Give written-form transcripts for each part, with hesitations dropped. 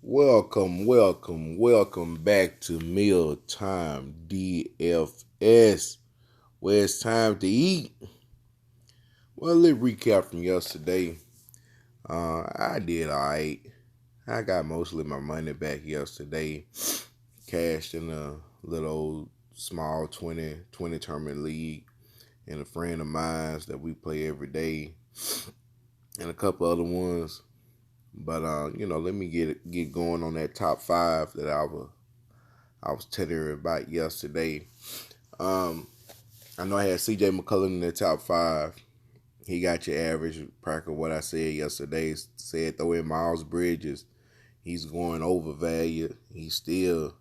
Welcome back to Mealtime DFS, where it's time to eat. Well, let's recap from yesterday. I did alright. I got mostly my money back yesterday. Cashed in a little old small 20 tournament league and a friend of mine's that we play every day, and a couple other ones. But let me get going on that top five that I was telling her about yesterday. Um, I know I had CJ McCullum in the top five. He got your average price of what I said yesterday. Said throw in Miles Bridges. He's going over value. He still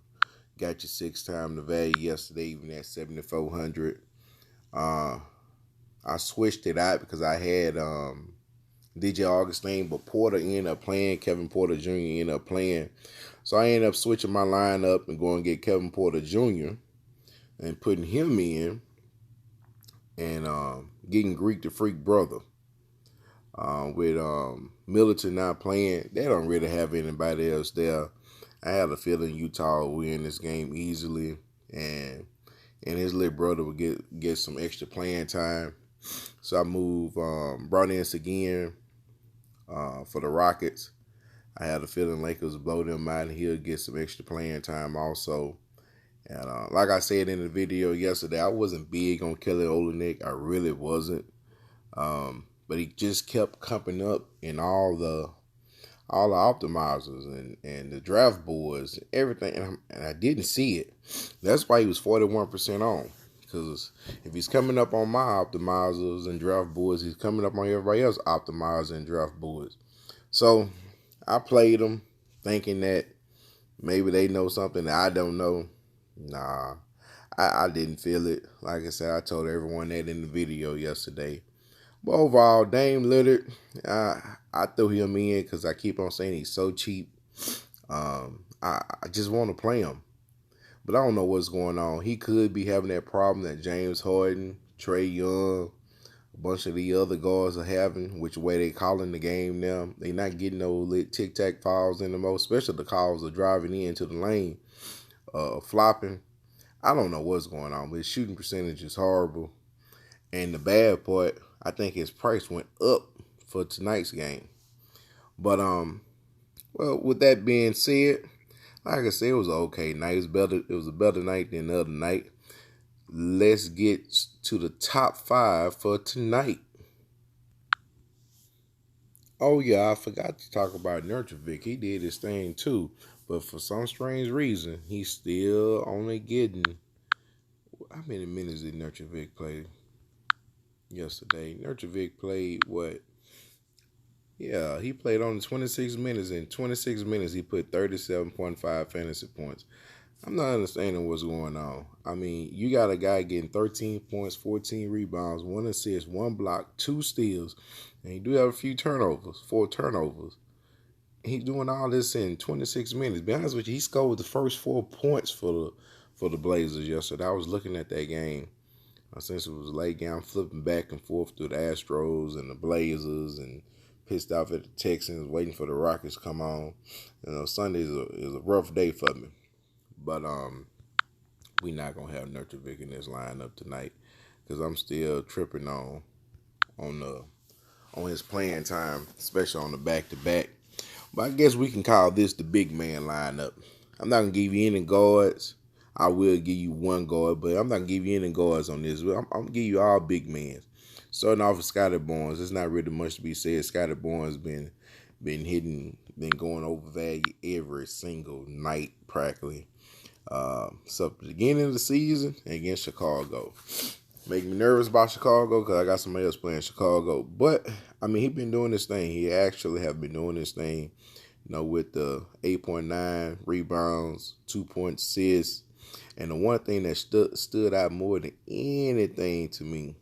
got your 6 times the value yesterday, even at 7,400. I switched it out because I had DJ Augustine, but Porter ended up playing. Kevin Porter Jr. ended up playing. So I ended up switching my lineup and going to get Kevin Porter Jr. and putting him in and getting Greek the Freak brother. With Middleton not playing, they don't really have anybody else there. I had a feeling Utah would win this game easily, and his little brother would get some extra playing time. So I brought in again for the Rockets. I had a feeling Lakers would blow them out, and he'll get some extra playing time also. And like I said in the video yesterday, I wasn't big on Kelly Olynyk. I really wasn't. But he just kept coming up in all the optimizers and the draft boards, everything, and I didn't see it. That's why he was 41% on. Because if he's coming up on my optimizers and draft boards, he's coming up on everybody else's optimizers and draft boards. So I played them thinking that maybe they know something that I don't know. Nah, I didn't feel it. Like I said, I told everyone that in the video yesterday. But overall, Dame Lillard, I threw him in because I keep on saying he's so cheap. I just want to play him. But I don't know what's going on. He could be having that problem that James Harden, Trae Young, a bunch of the other guards are having, which way they calling the game now. They not getting no lit tic-tac fouls anymore, especially the calls of driving into the lane, flopping. I don't know what's going on, but his shooting percentage is horrible. And the bad part, I think his price went up for tonight's game. But well, with that being said, like I said, it was an okay night. It was a better night than the other night. Let's get to the top five for tonight. Oh yeah, I forgot to talk about Nurkic. He did his thing too, but for some strange reason, he's still only getting. How many minutes did Nurkic play yesterday? Nurkic played what? Yeah, he played only 26 minutes. In 26 minutes, he put 37.5 fantasy points. I'm not understanding what's going on. I mean, you got a guy getting 13 points, 14 rebounds, 1 assist, 1 block, 2 steals, and he do have a few turnovers, 4 turnovers. He's doing all this in 26 minutes. Be honest with you, he scored the first 4 points for the Blazers yesterday. I was looking at that game. Since it was late game, I'm flipping back and forth through the Astros and the Blazers and pissed off at the Texans, waiting for the Rockets to come on. Sunday is a rough day for me. But we not gonna have Nurkic in this lineup tonight because I'm still tripping on his playing time, especially on the back-to-back. But I guess we can call this the big man lineup. I'm not gonna give you any guards. I will give you one guard, but I'm not gonna give you any guards on this. I'm gonna give you all big men. Starting off with Scotty Barnes, there's not really much to be said. Scotty Barnes been going over value every single night practically. So at the beginning of the season against Chicago. Make me nervous about Chicago because I got somebody else playing Chicago. But, I mean, he's been doing this thing. He actually have been doing this thing, with the 8.9 rebounds, 2 point assists. And the one thing that stood out more than anything to me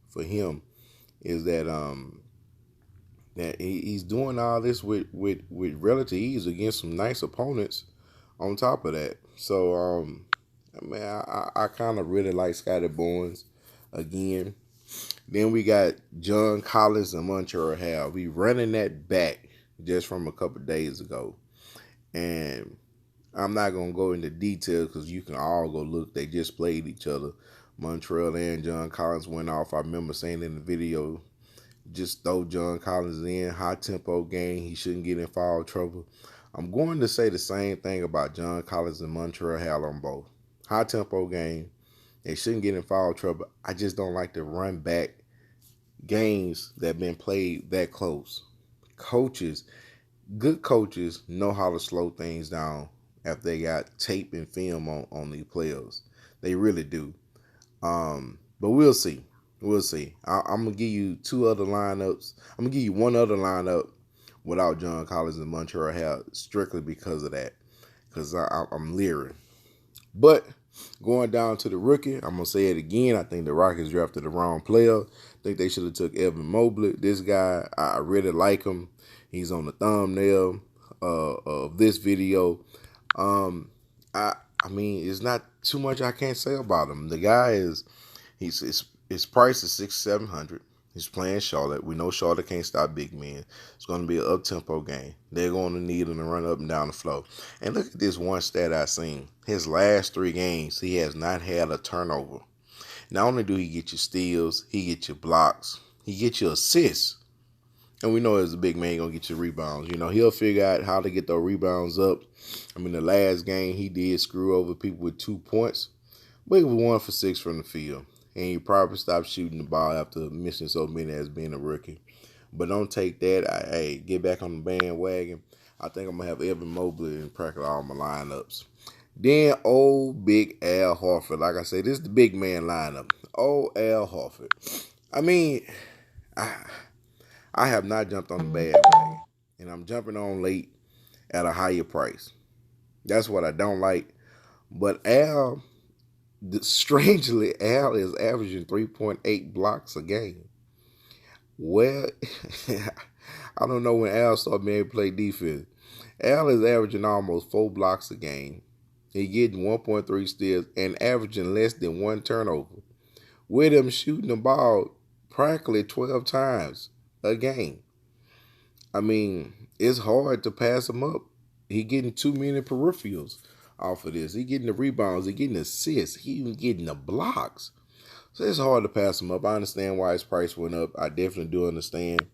for him is that he's doing all this with relative ease against some nice opponents on top of that. So, I kind of really like Scotty Barnes again. Then we got John Collins and Montreal Hall. We running that back just from a couple days ago. And I'm not going to go into detail because you can all go look. They just played each other. Montreal and John Collins went off. I remember saying in the video, just throw John Collins in. High tempo game. He shouldn't get in foul trouble. I'm going to say the same thing about John Collins and Montreal Hall on both. High tempo game. They shouldn't get in foul trouble. I just don't like to run back games that have been played that close. Good coaches know how to slow things down after they got tape and film on these players. They really do. But we'll see. We'll see. I'm gonna give you two other lineups. I'm gonna give you one other lineup without John Collins and Montreal Hall strictly because of that. Because I'm leery. But going down to the rookie, I'm gonna say it again. I think the Rockets drafted the wrong player. I think they should have took Evan Mobley. This guy, I really like him. He's on the thumbnail of this video. I mean, it's not too much I can't say about him. The guy his price is 600-700. He's playing Charlotte. We know Charlotte can't stop big men. It's going to be an up-tempo game. They're going to need him to run up and down the floor. And look at this one stat I seen. His last 3 games, he has not had a turnover. Not only do he get you steals, he get you blocks, he get you assists. And we know as a big man, he's going to get you rebounds. You know, he'll figure out how to get those rebounds up. I mean, the last game, he did screw over people with 2 points. But he was 1 for 6 from the field. And he probably stopped shooting the ball after missing so many as being a rookie. But don't take that. Get back on the bandwagon. I think I'm going to have Evan Mobley in practically all my lineups. Then old big Al Horford. Like I said, this is the big man lineup. Old Al Horford. I mean, I have not jumped on the bandwagon. And I'm jumping on late at a higher price. That's what I don't like. But Al, strangely, Al is averaging 3.8 blocks a game. Well, I don't know when Al started being able to play defense. Al is averaging almost 4 blocks a game. He getting 1.3 steals and averaging less than 1 turnover. With him shooting the ball practically 12 times a game. I mean, it's hard to pass him up. He getting too many peripherals off of this. He getting the rebounds. He getting assists. He even getting the blocks. So it's hard to pass him up. I understand why his price went up. I definitely do understand.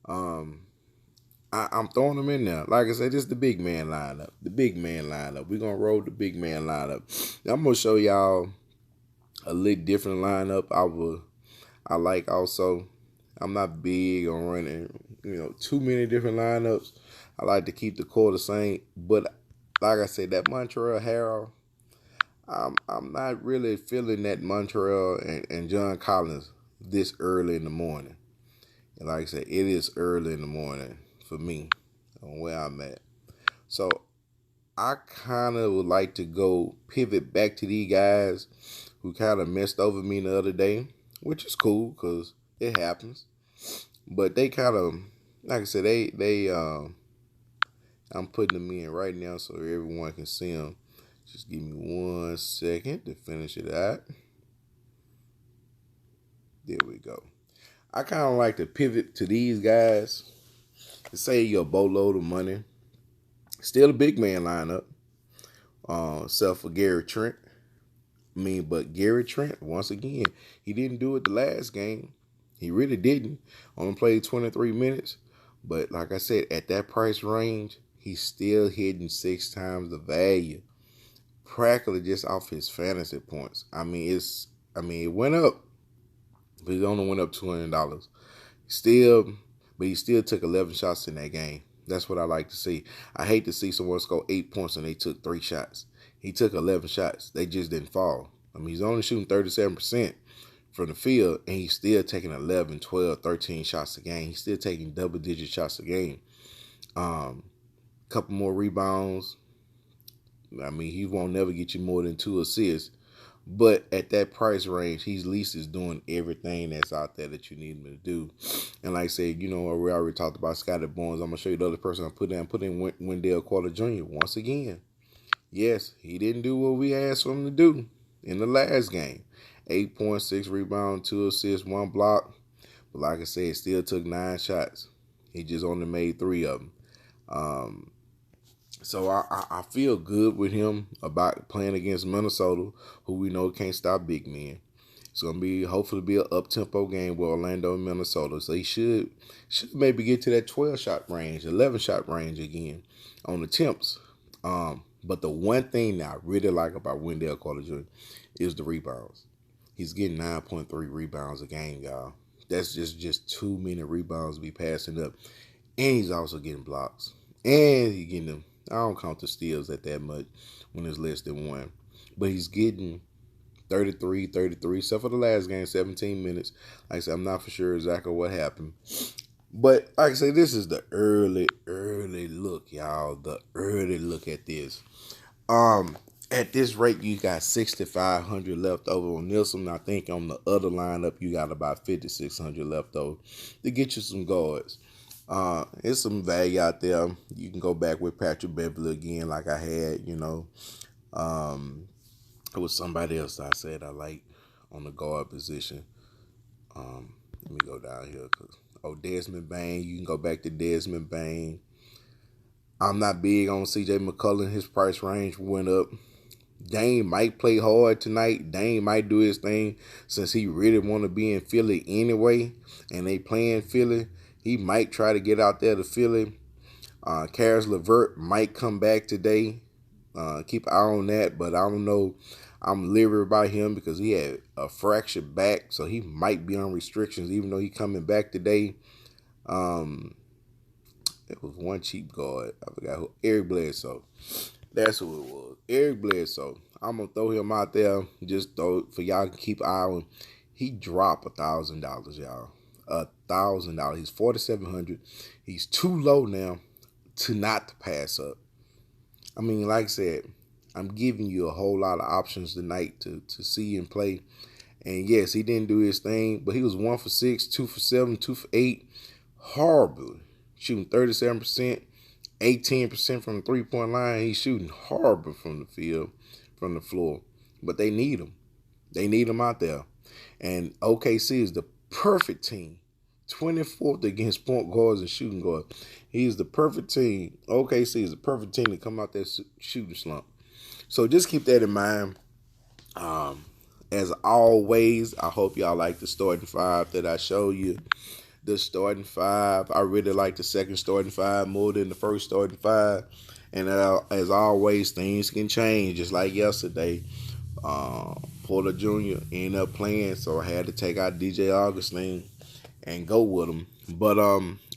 I'm throwing him in there. Like I said, this is the big man lineup. The big man lineup. We're going to roll the big man lineup. Now, I'm going to show y'all a little different lineup. I like also. I'm not big on running, too many different lineups. I like to keep the core the same. But like I said, that Montreal Harrell, I'm not really feeling that Montreal and John Collins this early in the morning. And like I said, it is early in the morning for me on where I'm at. So I kind of would like to go pivot back to these guys who kind of messed over me the other day, which is cool because it happens. But they kind of, like I said, I'm putting them in right now so everyone can see them. Just give me 1 second to finish it out. There we go. I kind of like to pivot to these guys to save you a boatload of money. Still a big man lineup, except for Gary Trent. But Gary Trent, once again, he didn't do it the last game. He really didn't. Only played 23 minutes. But like I said, at that price range, he's still hitting 6 times the value. Practically just off his fantasy points. It went up. But it only went up $200. But he still took 11 shots in that game. That's what I like to see. I hate to see someone score 8 points and they took 3 shots. He took 11 shots. They just didn't fall. He's only shooting 37% from the field, and he's still taking 11, 12, 13 shots a game. He's still taking double-digit shots a game. Couple more rebounds. He won't never get you more than 2 assists. But at that price range, he's at least is doing everything that's out there that you need him to do. And like I said, we already talked about Scotty Barnes. I'm going to show you the other person I put in Wendell Carter Jr. once again. Yes, he didn't do what we asked for him to do in the last game. 8.6 rebounds, 2 assists, 1 block. But like I said, still took 9 shots. He just only made 3 of them. So I feel good with him about playing against Minnesota, who we know can't stop big men. It's gonna be hopefully be an up tempo game with Orlando and Minnesota. So he should maybe get to that 12 shot range, 11 shot range again on the temps. But the one thing that I really like about Wendell Carter Jr. is the rebounds. He's getting 9.3 rebounds a game, y'all. That's just too many rebounds to be passing up. And he's also getting blocks. And he's getting them. I don't count the steals at that much when it's less than one. But he's getting 33, except for the last game, 17 minutes. Like I said, I'm not for sure exactly what happened. But like I say, this is the early look, y'all. The early look at this. At this rate, you got 6,500 left over on Nielsen. I think on the other lineup, you got about 5,600 left over to get you some guards. There's some value out there. You can go back with Patrick Beverly again, like I had. It was somebody else I said I like on the guard position. Let me go down here. Desmond Bain. You can go back to Desmond Bain. I'm not big on C.J. McCollum. His price range went up. Dame might play hard tonight. Dame might do his thing since he really want to be in Philly anyway, and they playing Philly. He might try to get out there to Philly. Karis LeVert might come back today. Keep an eye on that, but I don't know. I'm leery about him because he had a fractured back, so he might be on restrictions even though he coming back today. It was one cheap guard. I forgot who. Eric Bledsoe. That's who it was. Eric Bledsoe. I'm going to throw him out there just for y'all to keep an eye on. He dropped $1,000, y'all. $1,000. He's $4,700. He's too low now to not to pass up. I mean, like I said, I'm giving you a whole lot of options tonight to see and play. And yes, he didn't do his thing, but he was 1 for 6, 2 for 7, 2 for 8. Horrible. Shooting 37%, 18% from the three-point line. He's shooting horrible from the field, from the floor. But they need him. They need him out there. And OKC is the perfect team. 24th against point guards and shooting guards. He's the perfect team. OKC is the perfect team to come out there shooting slump. So just keep that in mind. As always, I hope y'all like the starting five that I showed you. The starting five, I really like the second starting five more than the first starting five. And as always, things can change. Just like yesterday, Porter Jr. ended up playing, so I had to take out DJ Augustine and go with him. But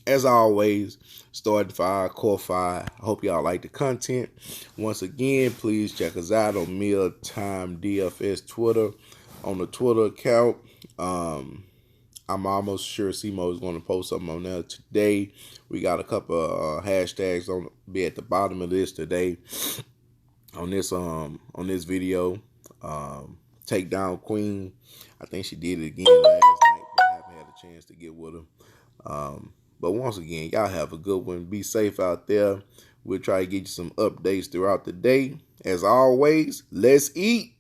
as always, starting five, core five. I hope y'all like the content. Once again, please check us out on Mealtime DFS Twitter, on the Twitter account. I'm almost sure Simo is going to post something on there today. We got a couple of hashtags on be at the bottom of this today. On this video, Take Down Queen. I think she did it again last night, but I haven't had a chance to get with her. But once again, y'all have a good one. Be safe out there. We'll try to get you some updates throughout the day. As always, let's eat.